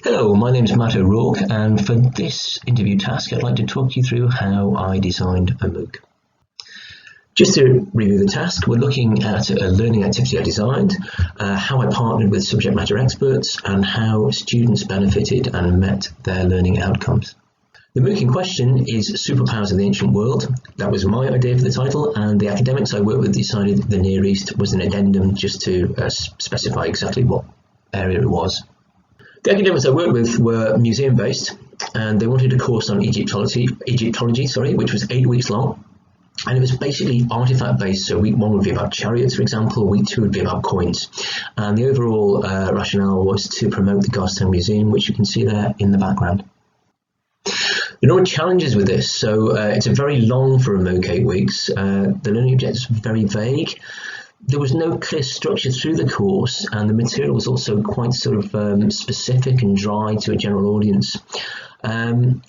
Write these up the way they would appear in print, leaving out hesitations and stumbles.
Hello, my name is Matt O'Rourke, and for this interview task I'd like to talk you through how I designed a MOOC. Just to review the task, we're looking at a learning activity I designed, how I partnered with subject matter experts, and how students benefited and met their learning outcomes. The MOOC in question is Superpowers of the Ancient World. That was my idea for the title, and the academics I worked with decided the Near East was an addendum just to specify exactly what area it was. The academics I worked with were museum-based, and they wanted a course on Egyptology, which was 8 weeks long, and it was basically artifact-based. So week 1 would be about chariots, for example, week 2 would be about coins. And the overall rationale was to promote the Garstown Museum, which you can see there in the background. There are challenges with this, so it's a very long for a MOOC, 8 weeks. The learning objectives were very vague. There was no clear structure through the course, and the material was also quite sort of specific and dry to a general audience. And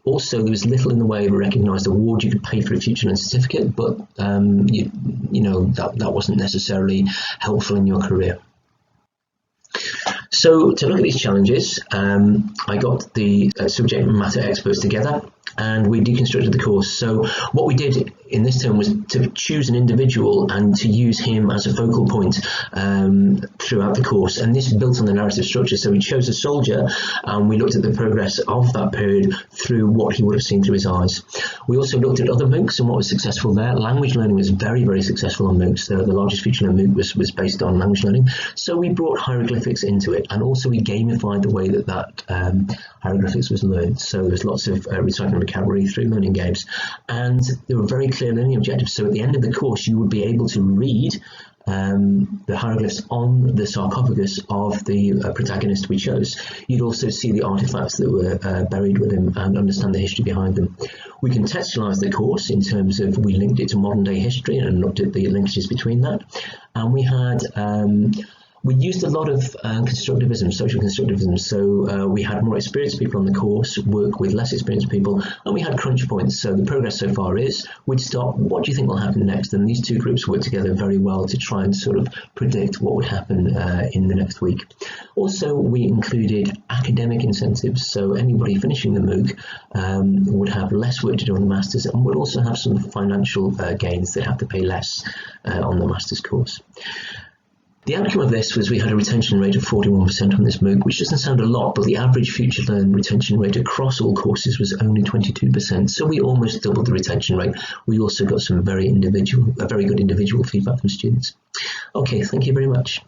also there was little in the way of a recognised award you could pay for a future learning certificate, but that wasn't necessarily helpful in your career. So to look at these challenges, I got the subject matter experts together and we deconstructed the course. So what we did in this term was to choose an individual and to use him as a focal point throughout the course, and this built on the narrative structure. So we chose a soldier and we looked at the progress of that period through what he would have seen through his eyes. We also looked at other MOOCs and what was successful there. Language learning was very, very successful on MOOCs. The largest feature on MOOC was based on language learning. So we brought hieroglyphics into it, and also we gamified the way that hieroglyphics was learned. So there was lots of recycling vocabulary through learning games, and there were very clear learning objectives. So at the end of the course you would be able to read the hieroglyphs on the sarcophagus of the protagonist we chose. You'd also see the artifacts that were buried with him and understand the history behind them. We contextualised the course in terms of we linked it to modern day history and looked at the linkages between that, and we used a lot of constructivism, social constructivism. So we had more experienced people on the course work with less experienced people, and we had crunch points. So the progress so far is, we'd stop, what do you think will happen next? And these two groups worked together very well to try and sort of predict what would happen in the next week. Also, we included academic incentives. So anybody finishing the MOOC would have less work to do on the Masters and would also have some financial gains. They'd have to pay less on the Masters course. The outcome of this was we had a retention rate of 41% on this MOOC, which doesn't sound a lot, but the average Future Learn retention rate across all courses was only 22%, so we almost doubled the retention rate. We also got some very good individual feedback from students. Okay, thank you very much.